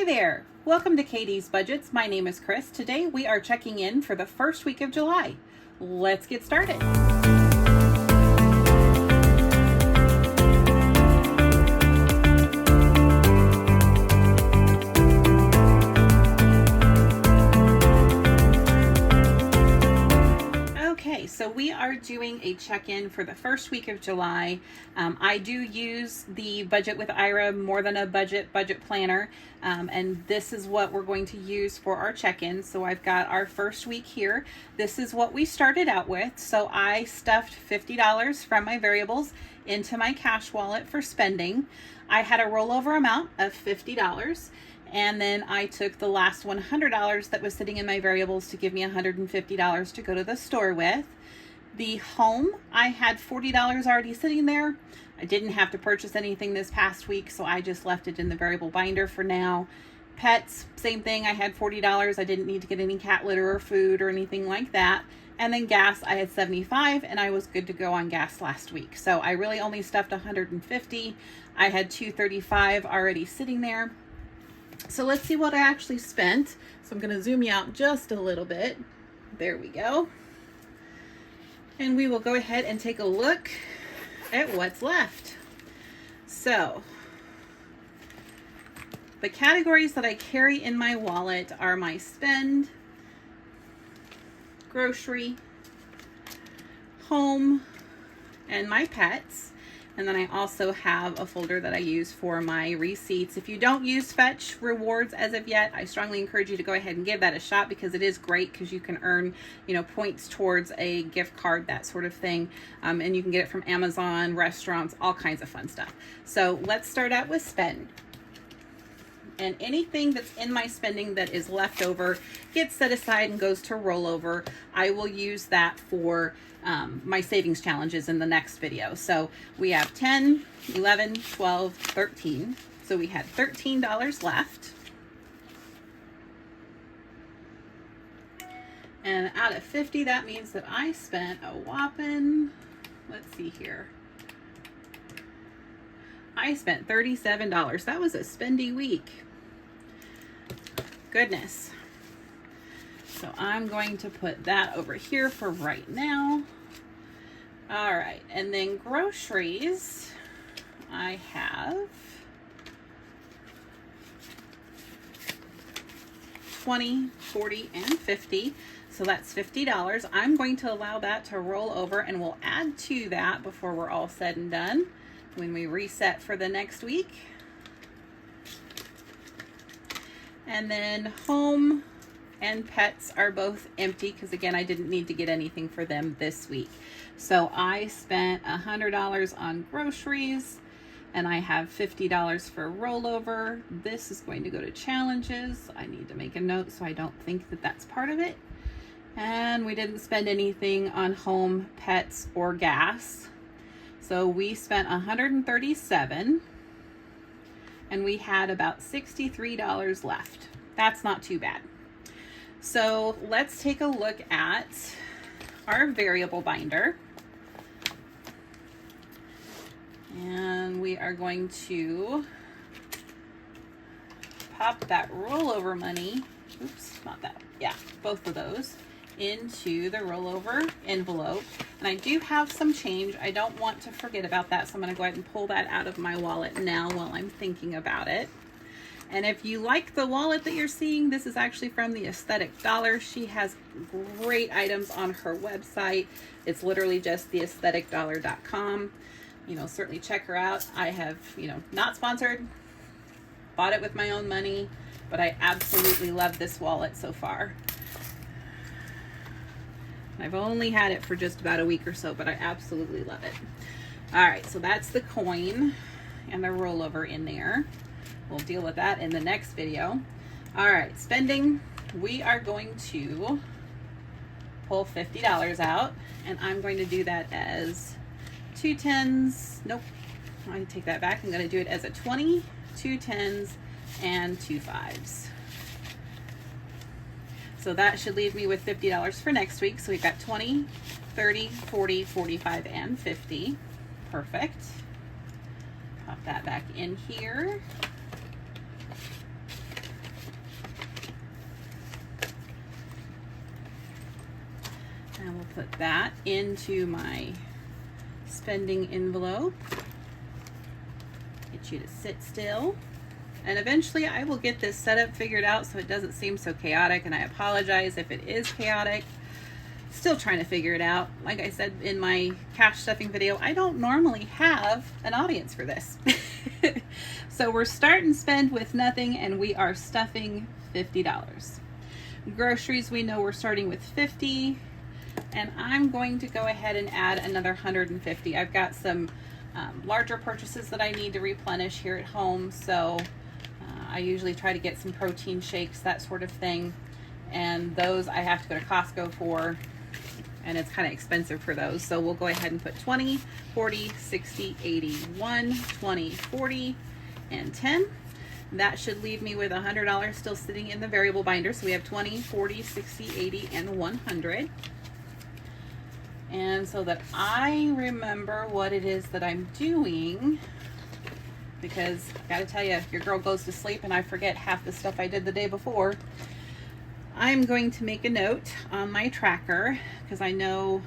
Hi there! Welcome to Katie's Budgets. My name is Chris. Today we are checking in for the first week of July. Let's get started. Okay, so we are doing a check-in for the first week of July. I do use the Budget with Ira More Than a Budget planner, and this is what we're going to use for our check-in. So I've got our first week here. This is what we started out with. So I stuffed $50 from my variables into my cash wallet for spending. I had a rollover amount of $50. And then I took the last $100 that was sitting in my variables to give me $150 to go to the store with. The home, I had $40 already sitting there. I didn't have to purchase anything this past week, so I just left it in the variable binder for now. Pets, same thing. I had $40. I didn't need to get any cat litter or food or anything like that. And then gas, I had $75, and I was good to go on gas last week. So I really only stuffed $150. I had $235 already sitting there. So let's see what I actually spent. So I'm going to zoom you out just a little bit. There we go. And we will go ahead and take a look at what's left. So the categories that I carry in my wallet are my spend, grocery, home, and my pets. And then I also have a folder that I use for my receipts. If you don't use Fetch Rewards as of yet, I strongly encourage you to go ahead and give that a shot because it is great because you can earn, points towards a gift card, that sort of thing. And you can get it from Amazon, restaurants, all kinds of fun stuff. So let's start out with spend. And anything that's in my spending that is left over gets set aside and goes to rollover. I will use that for my savings challenges in the next video. So we have 10, 11, 12, 13. So we had $13 left. And out of 50, that means that I spent a whopping, let's see here. I spent $37. That was a spendy week. Goodness. So I'm going to put that over here for right now. All right, and then groceries, I have $20, $40, and $50. So that's $50. I'm going to allow that to roll over, and we'll add to that before we're all said and done when we reset for the next week. And then home and pets are both empty because, again, I didn't need to get anything for them this week. So I spent $100 on groceries, and I have $50 for rollover. This is going to go to challenges. I need to make a note so I don't think that that's part of it. And we didn't spend anything on home, pets, or gas. So we spent $137, and we had about $63 left. That's not too bad. So let's take a look at our variable binder. And we are going to pop that rollover money, oops, not that, yeah, both of those, into the rollover envelope. And I do have some change. I don't want to forget about that, so I'm going to go ahead and pull that out of my wallet now while I'm thinking about it. And if you like the wallet that you're seeing, this is actually from the Aesthetic Dollar. She has great items on her website. It's literally just theaestheticdollar.com. Certainly check her out. I have, not sponsored, bought it with my own money, but I absolutely love this wallet so far. I've only had it for just about a week or so, but I absolutely love it. All right, so that's the coin and the rollover in there. We'll deal with that in the next video. All right, spending. We are going to pull $50 out, and I'm going to do that as 2 10s. Nope, I take that back. I'm going to do it as a 20, 2 10s, and 2 5s. So that should leave me with $50 for next week. So we've got 20, 30, 40, 45, and 50. Perfect. Pop that back in here. put that into my spending envelope. Get you to sit still. And eventually I will get this setup figured out so it doesn't seem so chaotic, and I apologize if it is chaotic. Still trying to figure it out. Like I said in my cash stuffing video, I don't normally have an audience for this. So we're starting spend with nothing, and we are stuffing $50. Groceries, we know we're starting with $50, and I'm going to go ahead and add another $150. I've got some larger purchases that I need to replenish here at home, so I usually try to get some protein shakes, that sort of thing, and those I have to go to Costco for, and it's kind of expensive for those. So we'll go ahead and put 20, 40, 60, 80, 1, 20, 40, and 10. That should leave me with $100 still sitting in the variable binder. So we have 20, 40, 60, 80, and 100. And so that I remember what it is that I'm doing, because I gotta tell you, your girl goes to sleep and I forget half the stuff I did the day before. I'm going to make a note on my tracker, because I know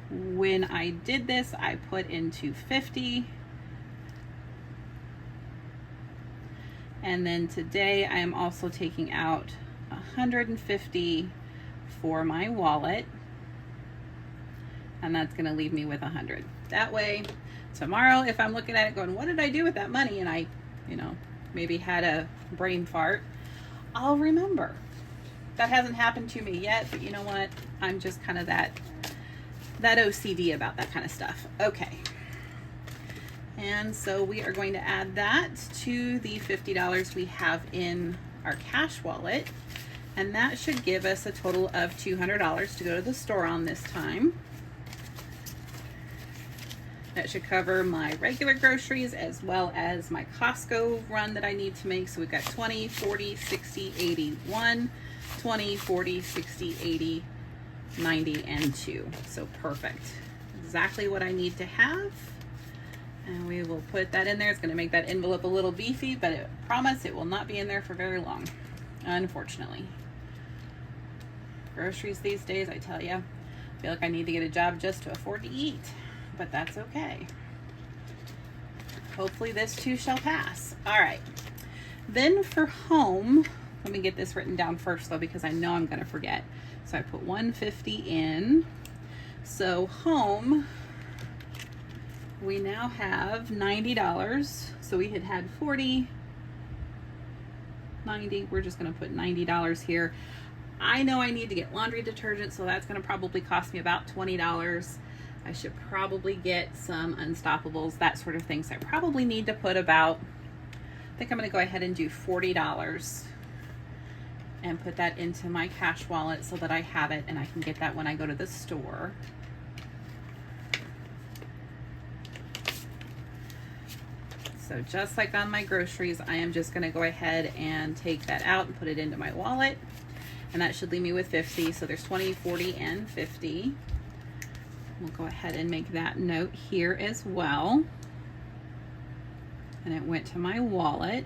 when I did this, I put into 50. And then today I am also taking out 150 for my wallet. And that's going to leave me with 100. That way, tomorrow, if I'm looking at it going, what did I do with that money? And I, maybe had a brain fart, I'll remember. That hasn't happened to me yet, but you know what? I'm just kind of that OCD about that kind of stuff. Okay. And so we are going to add that to the $50 we have in our cash wallet. And that should give us a total of $200 to go to the store on this time. That should cover my regular groceries as well as my Costco run that I need to make. So we've got 20, 40, 60, 80, 1, 20, 40, 60, 80, 90, and 2. So perfect. Exactly what I need to have. And we will put that in there. It's going to make that envelope a little beefy, but I promise it will not be in there for very long, unfortunately. Groceries these days, I tell you, I feel like I need to get a job just to afford to eat. But that's okay. Hopefully this too shall pass. All right. Then for home, let me get this written down first though, because I know I'm going to forget. So I put 150 in. So home, we now have $90. So we had 40, 90. We're just going to put $90 here. I know I need to get laundry detergent, so that's going to probably cost me about $20. I should probably get some Unstoppables, that sort of thing. So I probably need to put about, I think I'm going to go ahead and do $40 and put that into my cash wallet so that I have it and I can get that when I go to the store. So just like on my groceries, I am just going to go ahead and take that out and put it into my wallet. And that should leave me with 50. So there's 20, 40, and 50. We'll go ahead and make that note here as well. And it went to my wallet.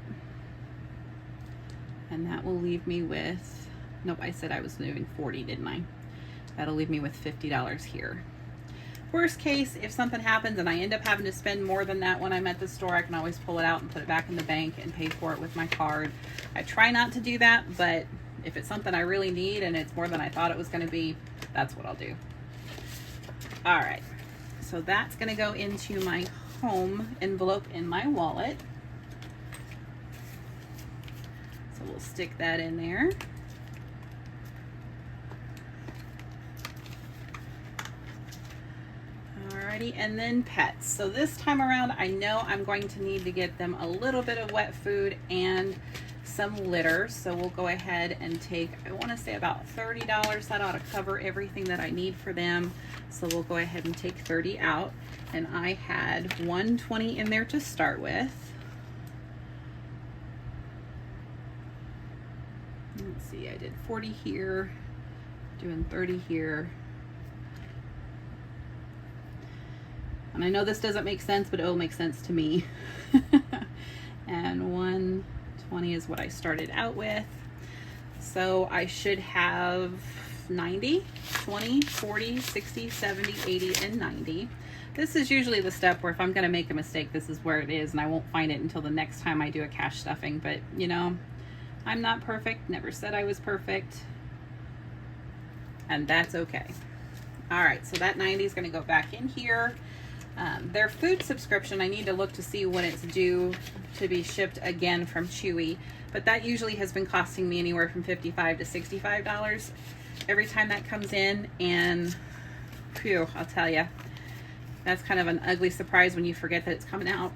And that will leave me with, nope, I said I was moving 40, didn't I? That'll leave me with $50 here. Worst case, if something happens and I end up having to spend more than that when I'm at the store, I can always pull it out and put it back in the bank and pay for it with my card. I try not to do that, but if it's something I really need and it's more than I thought it was going to be, that's what I'll do. All right, so that's going to go into my home envelope in my wallet. So we'll stick that in there. Alrighty, and then pets. So this time around, I know I'm going to need to get them a little bit of wet food and some litter. So we'll go ahead and take, I want to say about $30. That ought to cover everything that I need for them. So we'll go ahead and take 30 out. And I had 120 in there to start with. Let's see, I did 40 here, doing 30 here. And I know this doesn't make sense, but it will make sense to me. And 120 is what I started out with. So I should have 90, 20, 40, 60, 70, 80, and 90. This is usually the step where if I'm going to make a mistake, this is where it is, and I won't find it until the next time I do a cash stuffing. But, you know, I'm not perfect. Never said I was perfect. And that's okay. All right, so that 90 is going to go back in here. Their food subscription, I need to look to see when it's due to be shipped again from Chewy, but that usually has been costing me anywhere from $55 to $65 every time that comes in, and phew, I'll tell you, that's kind of an ugly surprise when you forget that it's coming out.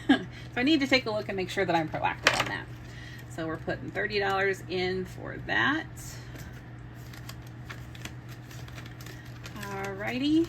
So I need to take a look and make sure that I'm proactive on that. So we're putting $30 in for that. Alrighty.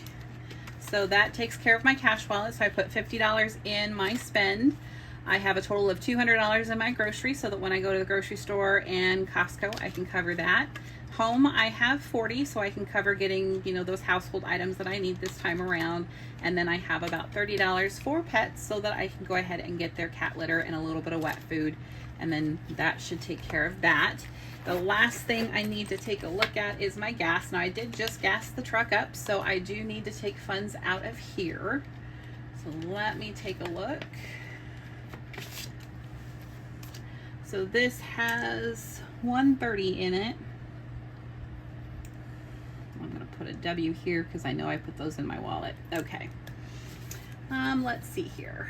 So that takes care of my cash wallet. So I put $50 in my spend. I have a total of $200 in my groceries, so that when I go to the grocery store and Costco, I can cover that. Home, I have $40, so I can cover getting, you know, those household items that I need this time around. And then I have about $30 for pets, so that I can go ahead and get their cat litter and a little bit of wet food. And then that should take care of that. The last thing I need to take a look at is my gas. Now I did just gas the truck up, so I do need to take funds out of here. So let me take a look. So this has $130 in it. I'm gonna put a W here because I know I put those in my wallet. Okay. Let's see here.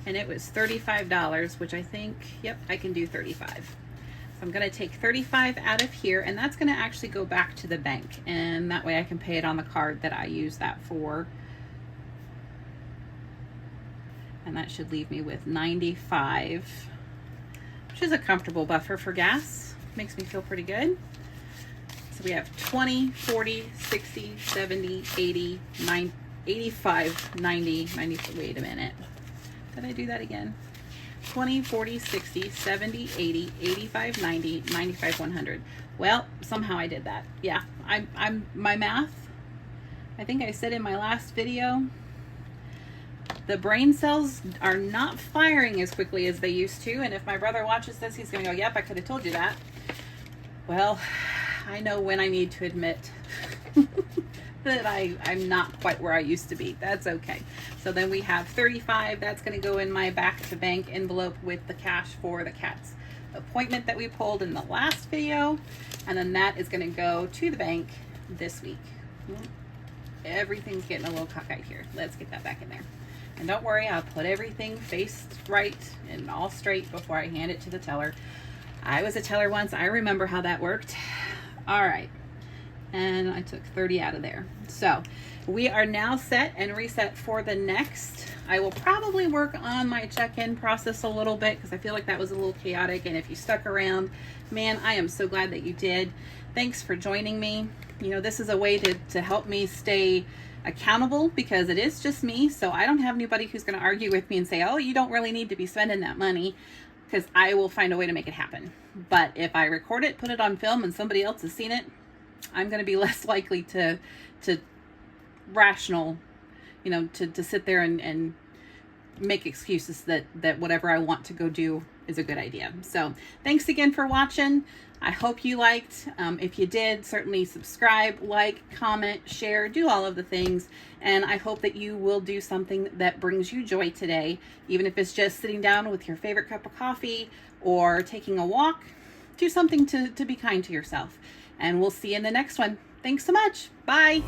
And it was $35, which I think, yep, I can do 35. So I'm gonna take 35 out of here, and that's gonna actually go back to the bank, and that way I can pay it on the card that I use that for. And that should leave me with 95, which is a comfortable buffer for gas. Makes me feel pretty good. So we have 20, 40, 60, 70, 80, 90, 85, 90, 90, wait a minute. Did I do that again? 20, 40, 60, 70, 80, 85, 90, 95, 100. Well, somehow I did that. Yeah, I'm my math, I think I said in my last video, the brain cells are not firing as quickly as they used to. And if my brother watches this, he's going to go, yep, I could have told you that. Well, I know when I need to admit that I'm not quite where I used to be. That's okay. So then we have 35. That's going to go in my back to bank envelope with the cash for the cat's appointment that we pulled in the last video. And then that is going to go to the bank this week. Everything's getting a little cockeyed here. Let's get that back in there. And don't worry, I'll put everything faced right and all straight before I hand it to the teller. I was a teller once. I remember how that worked. All right. And I took 30 out of there. So we are now set and reset for the next. I will probably work on my check-in process a little bit because I feel like that was a little chaotic. And if you stuck around, man, I am so glad that you did. Thanks for joining me. You know, this is a way to help me stay accountable because it is just me. So I don't have anybody who's going to argue with me and say, oh, you don't really need to be spending that money, because I will find a way to make it happen. But if I record it, put it on film, and somebody else has seen it, I'm going to be less likely to rational, you know, to sit there and make excuses that whatever I want to go do is a good idea. So thanks again for watching. I hope you liked. If you did, certainly subscribe, like, comment, share, do all of the things. And I hope that you will do something that brings you joy today, even if it's just sitting down with your favorite cup of coffee or taking a walk. Do something to be kind to yourself. And we'll see you in the next one. Thanks so much. Bye.